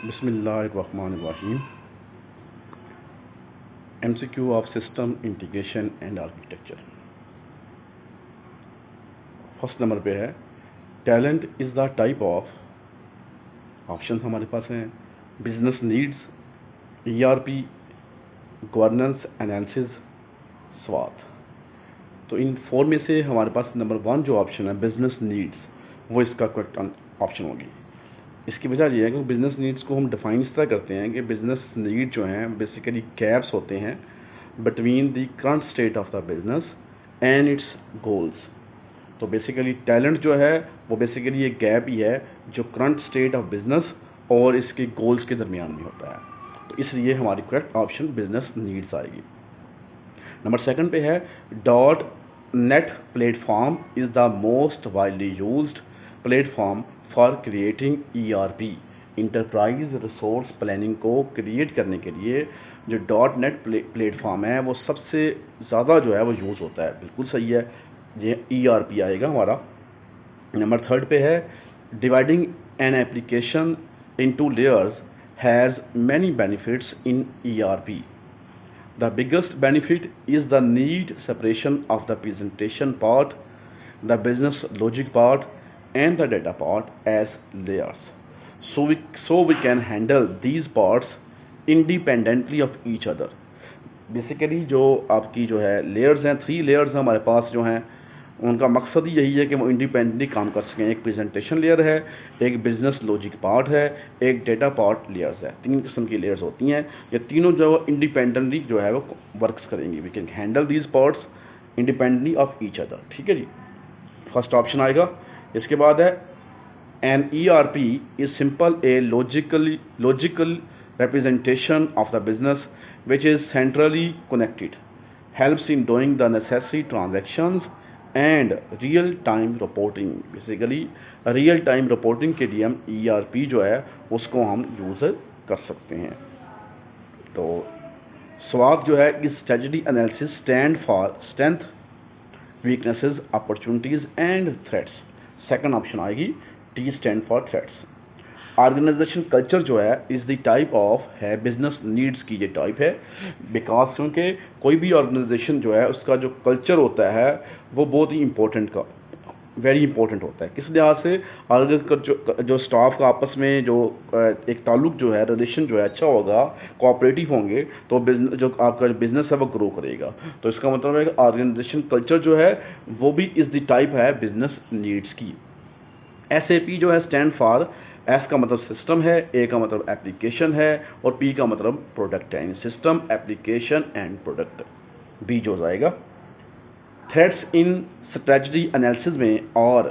बिस्मिल्लाहिर्रहमानिर्रहीम। MCQ of system integration and architecture. First number पे है talent is the type of option हमारे पास हैं business needs, ERP, governance, analysis, स्वाट। तो इन फोर में से हमारे पास नंबर 1 जो ऑप्शन है बिजनेस नीड्स वो इसका करेक्ट ऑप्शन होगी। इसकी वजह यह है कि बिज़नेस नीड्स को हम डिफाइन इस तरह करते हैं कि बिज़नेस नीड जो हैं बेसिकली गैप्स होते हैं between the current state of the business and it's goals. तो बेसिकली टैलेंट जो है वो बेसिकली एक गैप ही है जो करंट स्टेट ऑफ बिजनेस और इसके गोल्स के दरमियान में होता है। तो इसलिए हमारी करेक्ट ऑप्शन बिजनेस नीड्स आएगी। नंबर 2 पे है dot net platform is the most widely used platform for creating ERP enterprise resource planning को क्रिएट करने के लिए जो डॉट नेट प्लेटफॉर्म है वो सबसे ज़्यादा जो है वो यूज़ होता है। बिल्कुल सही है, ये ERP आएगा हमारा। नंबर 3 पे है dividing an application into layers has many benefits in ERP। The biggest benefit is the need separation of the presentation part, the business logic part, and the data part as layers. So we can handle these parts independently of each other. Basically जो आपकी जो है layers हैं, 3 layers हैं हमारे पास जो हैं, उनका मकसद ही यही है कि वो इंडिपेंडेंटली काम कर सकें। एक प्रेजेंटेशन लेयर है, एक बिजनेस लॉजिक पार्ट है, एक डेटा पार्ट लेयर्स है। 3 किस्म की लेयर्स होती हैं। ये तीनों जो इंडिपेंडेंटली जो है वो वर्क्स करेंगी। We can handle these parts independently of each other. ठीक है जी, फर्स्ट ऑप्शन आएगा। इसके बाद है an ERP is simple a logical representation of the business which is centrally connected, helps in doing the necessary transactions and real time reporting। Basically real time reporting के लिए हम ERP जो है उसको हम यूज़ कर सकते हैं। तो SWOT जो है इस strategy analysis stand for strength, weaknesses, opportunities and threats. Second option आएगी, T stand for threats. Organisation culture जो है इज़ द टाइप ऑफ है बिजनेस नीड्स की ये टाइप है। बिकॉज क्योंकि कोई भी ऑर्गेनाइजेशन जो है उसका जो कल्चर होता है वो बहुत ही वेरी इंपॉर्टेंट होता है। किस लिहाज से, अगर जो स्टाफ का आपस में जो एक ताल्लुक जो है, रिलेशन जो है अच्छा होगा, कोऑपरेटिव होंगे, तो जो आपका बिजनेस है वो ग्रो करेगा। तो इसका मतलब है कि ऑर्गेनाइजेशन कल्चर जो है वो भी इस द टाइप है बिजनेस नीड्स की। SAP जो है स्टैंड फॉर, S का मतलब सिस्टम है, A का मतलब एप्लीकेशन है और P का मतलब प्रोडक्ट है। System, application and product, B जो जाएगा। थ्रेड्स इन स्ट्रेटजी एनालिसिस में और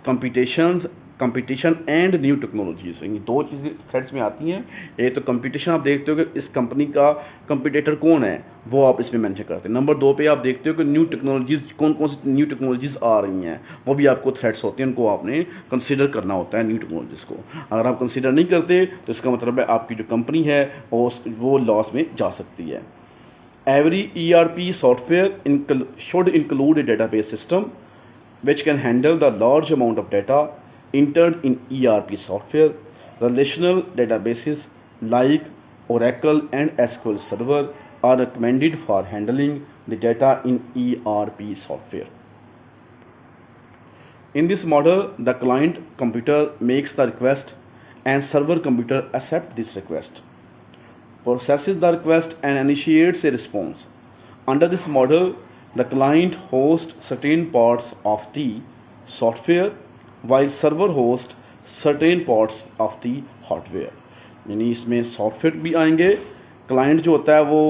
कंपटीशन एंड न्यू टेक्नोलॉजीज, ये 2 चीज़ें थ्रेड्स में आती हैं। एक तो कंपटीशन, आप देखते हो कि इस कंपनी का कंपटीटर कौन है वो आप इसमें मेंशन करते हैं। नंबर 2 पे आप देखते हो कि न्यू टेक्नोलॉजीज, कौन कौन सी न्यू टेक्नोलॉजीज आ रही हैं, वो भी आपको थ्रेड्स होते हैं, उनको आपने कंसिडर करना होता है न्यू टेक्नोलॉजीज को। अगर आप कंसिडर नहीं करते तो इसका मतलब है आपकी जो कंपनी है वो लॉस में जा सकती है। Every ERP software should include a database system which can handle the large amount of data entered in ERP software. Relational databases like Oracle and SQL Server are recommended for handling the data in ERP software. In this model, the client computer makes the request and server computer accepts this request, processes the request and initiates a response. Under this model, the client hosts certain parts of the software while server hosts certain parts of the hardware। यानी इसमें software भी आएंगे। Client जो होता है वो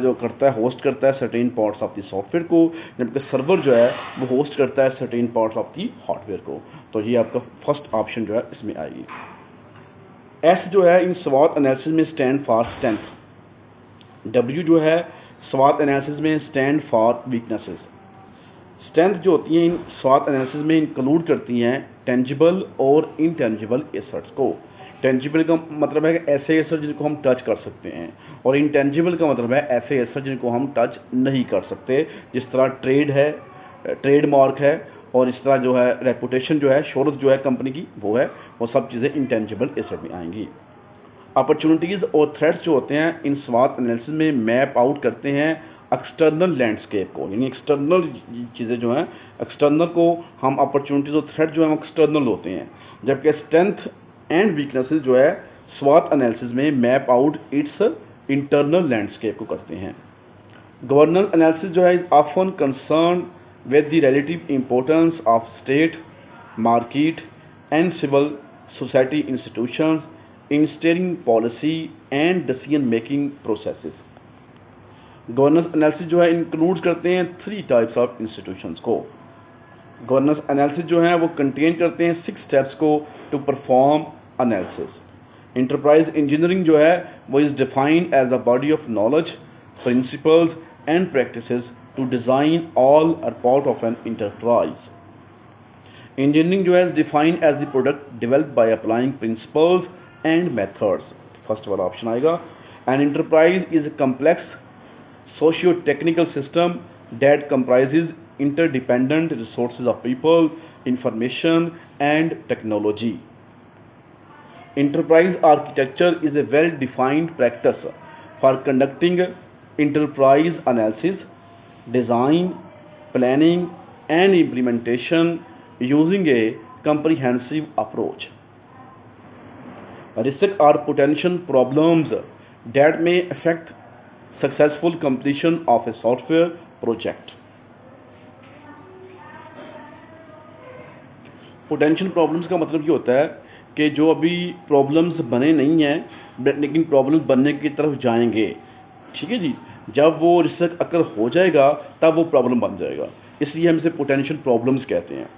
जो करता है, होस्ट करता है certain parts of the software को, जबकि सर्वर जो है वो होस्ट करता है certain parts of the hardware को। तो ये आपका फर्स्ट ऑप्शन जो है इसमें आएगी। S जो है इन SWOT एनालिसिस में स्टैंड फॉर स्ट्रेंथ। W जो है SWOT एनालिसिस में स्टैंड फॉर वीकनेसेस। स्ट्रेंथ जो होती हैं इन SWOT एनालिसिस में इंक्लूड करती हैं टेंजिबल और इनटेंजिबल एसेट्स को। टेंजिबल का मतलब है कि ऐसे एसेट जिनको हम टच कर सकते हैं, और इनटेंजिबल का मतलब है ऐसे एसेट जिनको हम टच नहीं कर सकते। जिस तरह ट्रेड है, ट्रेडमार्क है, और इस तरह जो है रेपुटेशन जो है, शोहरत जो है कंपनी की, वो सब चीज़ें इंटेंजिबल एसेट में आएंगी। अपॉर्चुनिटीज़ और थ्रेट्स जो होते हैं इन स्वाट एनालिसिस में मैप आउट करते हैं एक्सटर्नल लैंडस्केप को, यानी एक्सटर्नल चीज़ें जो हैं, एक्सटर्नल को हम अपॉर्चुनिटीज़ और थ्रेट जो है वो एक्सटर्नल होते हैं, जबकि स्ट्रेंथ एंड वीकनेसेस जो है स्वाट एनालिसिस में map out its internal landscape को करते हैं। गवर्नेंस एनालिसिस जो है is often concern with the relative importance of state, market and civil society institutions in steering policy and decision making processes. Governance analysis जो है include करते हैं 3 types of institutions को। गवर्नेंस एनालिसिस जो है वो कंटेन करते हैं 6 स्टेप्स को to perform analysis. Enterprise engineering जो है वो is defined as a body of knowledge, principles and practices to design all or part of an enterprise. Engineering जो है defined as the product developed by applying principles and methods. First वाला option आएगा। An enterprise is a complex socio-technical system that comprises interdependent resources of people, information, and technology. Enterprise architecture is a well-defined practice for conducting enterprise analysis, design, planning, and implementation using a comprehensive approach. Risks are potential problems that may affect successful completion of a software project. Potential problems का मतलब ये होता है कि जो अभी problems बने नहीं हैं लेकिन प्रॉब्लम्स बनने की तरफ जाएंगे, ठीक है जी, जब वो रिस्क अगर हो जाएगा तब वो प्रॉब्लम बन जाएगा, इसलिए हम इसे पोटेंशियल प्रॉब्लम्स कहते हैं।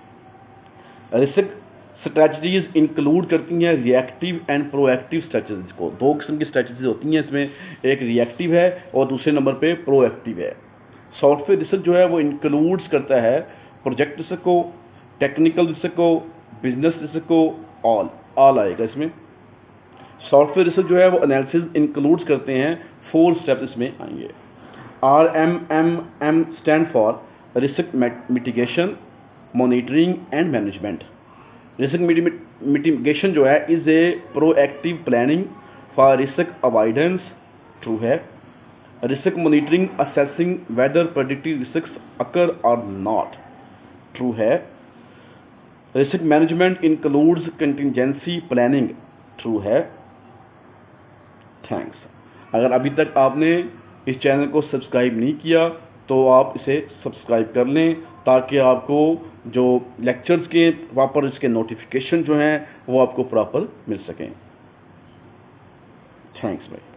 रिस्क स्ट्रैटेजीज इंक्लूड करती हैं रिएक्टिव एंड प्रोएक्टिव स्ट्रैटेजीज को। 2 किस्म की स्ट्रैटेजीज होती हैं इसमें, एक रिएक्टिव है और दूसरे नंबर पे प्रोएक्टिव है। सॉफ्टवेयर रिस्क जो है वो इंक्लूड्स करता है प्रोजेक्ट रिस्क को, टेक्निकल रिस्क को, बिजनेस रिस्क को, ऑल आएगा इसमें। सॉफ्टवेयर रिस्क जो है वो एनालिसिस इंक्लूड्स करते हैं 4 स्टेप्स इसमें आएंगे। RMMM stand for risk mitigation, monitoring and management. Risk mitigation जो है is a proactive planning for risk avoidance, true है। Risk monitoring assessing whether predictive risk occur or not, true है। Risk management includes contingency planning, true है। Thanks. अगर अभी तक आपने इस चैनल को सब्सक्राइब नहीं किया तो आप इसे सब्सक्राइब कर लें ताकि आपको जो लेक्चर्स के प्रॉपर इसके नोटिफिकेशन जो हैं वो आपको प्रॉपर मिल सकें। थैंक्स भाई।